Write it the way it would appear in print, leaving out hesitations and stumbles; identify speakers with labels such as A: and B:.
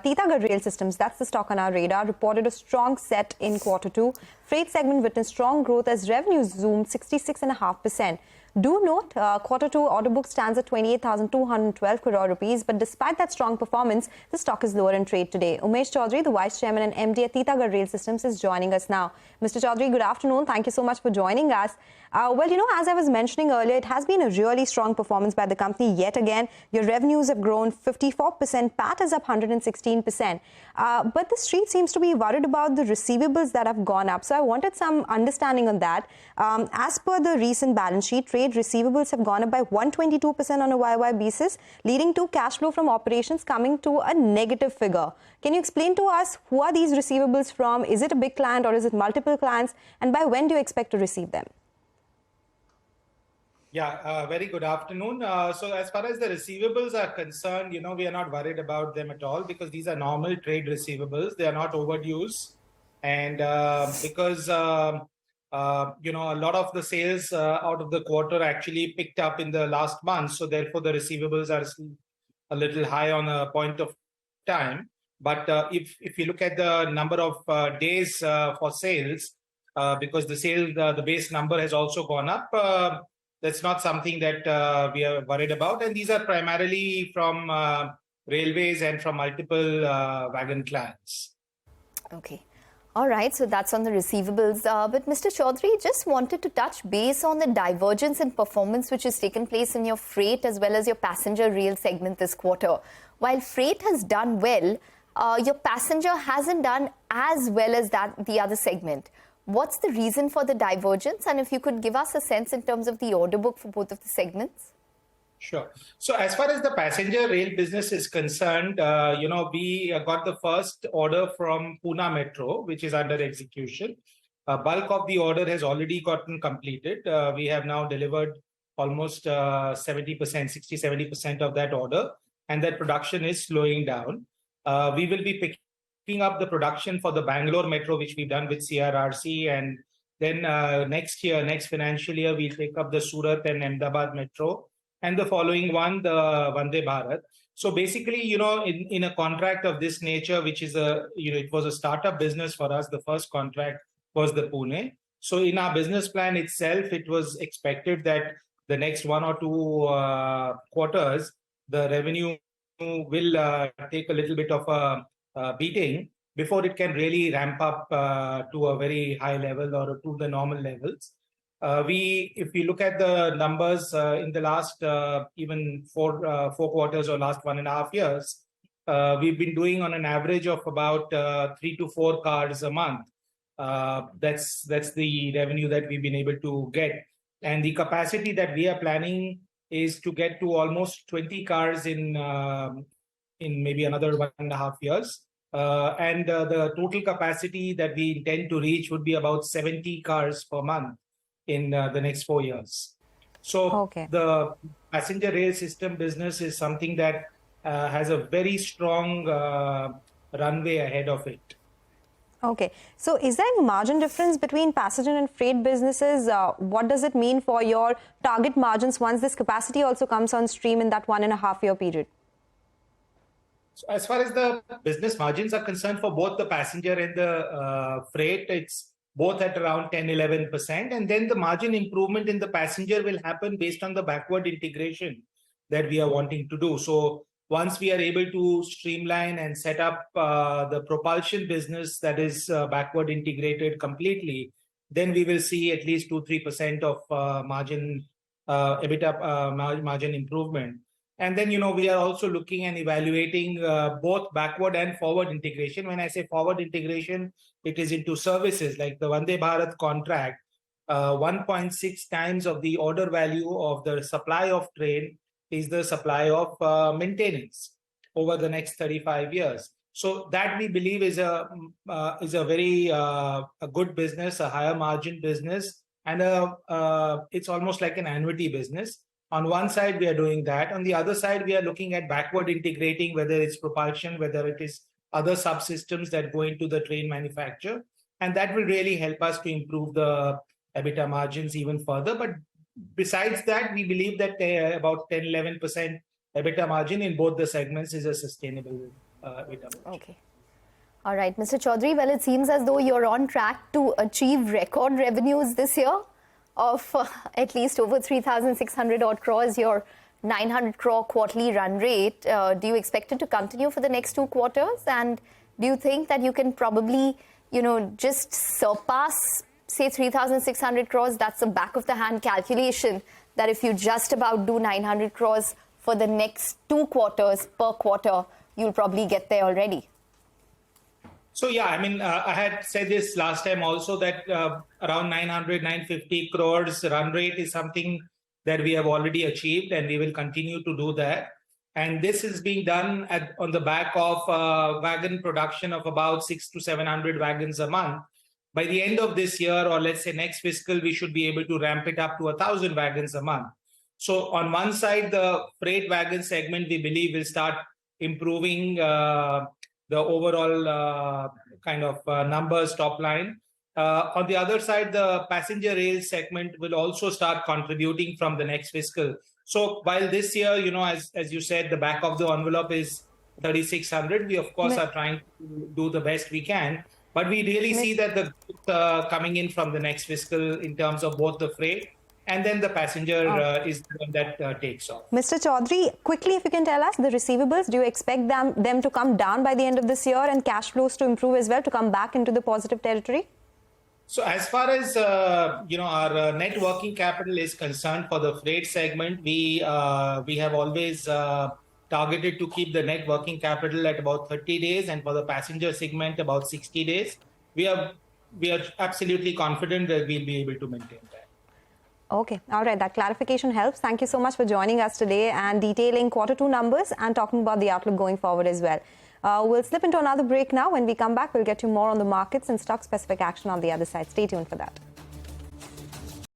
A: Titagarh Rail Systems, that's the stock on our radar, reported a strong set in Q2. Freight segment witnessed strong growth as revenues zoomed 66.5%. Do note, Q2 order book stands at 28,212 crore rupees, but despite that strong performance, the stock is lower in trade today. Umesh Chowdhary, the Vice Chairman and MD at Titagarh Rail Systems, is joining us now. Mr. Chowdhary, good afternoon. Thank you so much for joining us. As I was mentioning earlier, it has been a really strong performance by the company yet again. Your revenues have grown 54%, PAT is up 116%. But the street seems to be worried about the receivables that have gone up. So I wanted some understanding on that. As per the recent balance sheet, trade receivables have gone up by 122% on a YY basis, leading to cash flow from operations coming to a negative figure. Can you explain to us who are these receivables from? Is it a big client or is it multiple clients? And by when do you expect to receive them?
B: Yeah, very good afternoon. So as far as the receivables are concerned, we are not worried about them at all because these are normal trade receivables. They are not overdues. And because, a lot of the sales out of the quarter actually picked up in the last month. So therefore, the receivables are a little high on a point of time. But if you look at the number of days for sales, because the base number has also gone up, that's not something that we are worried about. And these are primarily from railways and from multiple wagon clients.
C: Okay. All right. So that's on the receivables. But Mr. Chowdhary, just wanted to touch base on the divergence in performance which has taken place in your freight as well as your passenger rail segment this quarter. While freight has done well, your passenger hasn't done as well as the other segment. What's the reason for the divergence? And if you could give us a sense in terms of the order book for both of the segments.
B: Sure. So as far as the passenger rail business is concerned, we got the first order from Pune Metro, which is under execution. Bulk of the order has already gotten completed. We have now delivered almost 60-70% of that order, and that production is slowing down. We will be picking up the production for the Bangalore Metro, which we've done with CRRC, and then next financial year, we'll take up the Surat and Ahmedabad Metro, and the following one, the Vande Bharat. So basically, in a contract of this nature, which is it was a startup business for us, the first contract was the Pune. So in our business plan itself, it was expected that the next 1 or 2 quarters, the revenue will take a little bit of a beating before it can really ramp up to a very high level or to the normal levels. If you look at the numbers in the last even four quarters or last 1.5 years, we've been doing on an average of about 3 to 4 cars a month. That's the revenue that we've been able to get. And the capacity that we are planning is to get to almost 20 cars in maybe another 1.5 years. And the total capacity that we intend to reach would be about 70 cars per month in the next 4 years. So the passenger rail system business is something that has a very strong runway ahead of it.
A: Okay. So is there a margin difference between passenger and freight businesses? What does it mean for your target margins once this capacity also comes on stream in that 1.5 year period?
B: So as far as the business margins are concerned for both the passenger and the freight, it's both at around 10-11%. And then the margin improvement in the passenger will happen based on the backward integration that we are wanting to do. So once we are able to streamline and set up the propulsion business that is backward integrated completely, then we will see at least 2-3% of EBITDA margin improvement. And then, we are also looking and evaluating both backward and forward integration. When I say forward integration, it is into services like the Vande Bharat contract. 1.6 times of the order value of the supply of train is the supply of maintenance over the next 35 years. So that we believe is a very good business, a higher margin business, and it's almost like an annuity business. On one side, we are doing that. On the other side, we are looking at backward integrating, whether it's propulsion, whether it is other subsystems that go into the train manufacture. And that will really help us to improve the EBITDA margins even further. But besides that, we believe that about 10-11% EBITDA margin in both the segments is a sustainable EBITDA margin.
C: Okay. All right, Mr. Chowdhary, well, it seems as though you're on track to achieve record revenues this year of at least over 3,600 odd crores, your 900 crore quarterly run rate. Do you expect it to continue for the next 2 quarters? And do you think that you can probably, just surpass, say, 3,600 crores? That's a back of the hand calculation that if you just about do 900 crores for the next 2 quarters per quarter, you'll probably get there already.
B: So, yeah, I mean, I had said this last time also that around 900, 950 crores run rate is something that we have already achieved, and we will continue to do that. And this is being done on the back of wagon production of about 600 to 700 wagons a month. By the end of this year, or let's say next fiscal, we should be able to ramp it up to 1,000 wagons a month. So on one side, the freight wagon segment, we believe, will start improving the overall kind of numbers top line. On the other side, the passenger rail segment will also start contributing from the next fiscal. So while this year, as you said, the back of the envelope is 3,600, we of course are trying to do the best we can. But we really see that the growth coming in from the next fiscal in terms of both the freight and then the passenger is the one that takes off.
A: Mr. Chowdhary, quickly, if you can tell us, the receivables, do you expect them to come down by the end of this year and cash flows to improve as well, to come back into the positive territory?
B: So as far as our net working capital is concerned for the freight segment, we have always targeted to keep the net working capital at about 30 days, and for the passenger segment about 60 days. We are absolutely confident that we'll be able to maintain that.
A: Okay, all right, that clarification helps. Thank you so much for joining us today and detailing Q2 numbers and talking about the outlook going forward as well. We'll slip into another break now. When we come back, we'll get you more on the markets and stock-specific action on the other side. Stay tuned for that.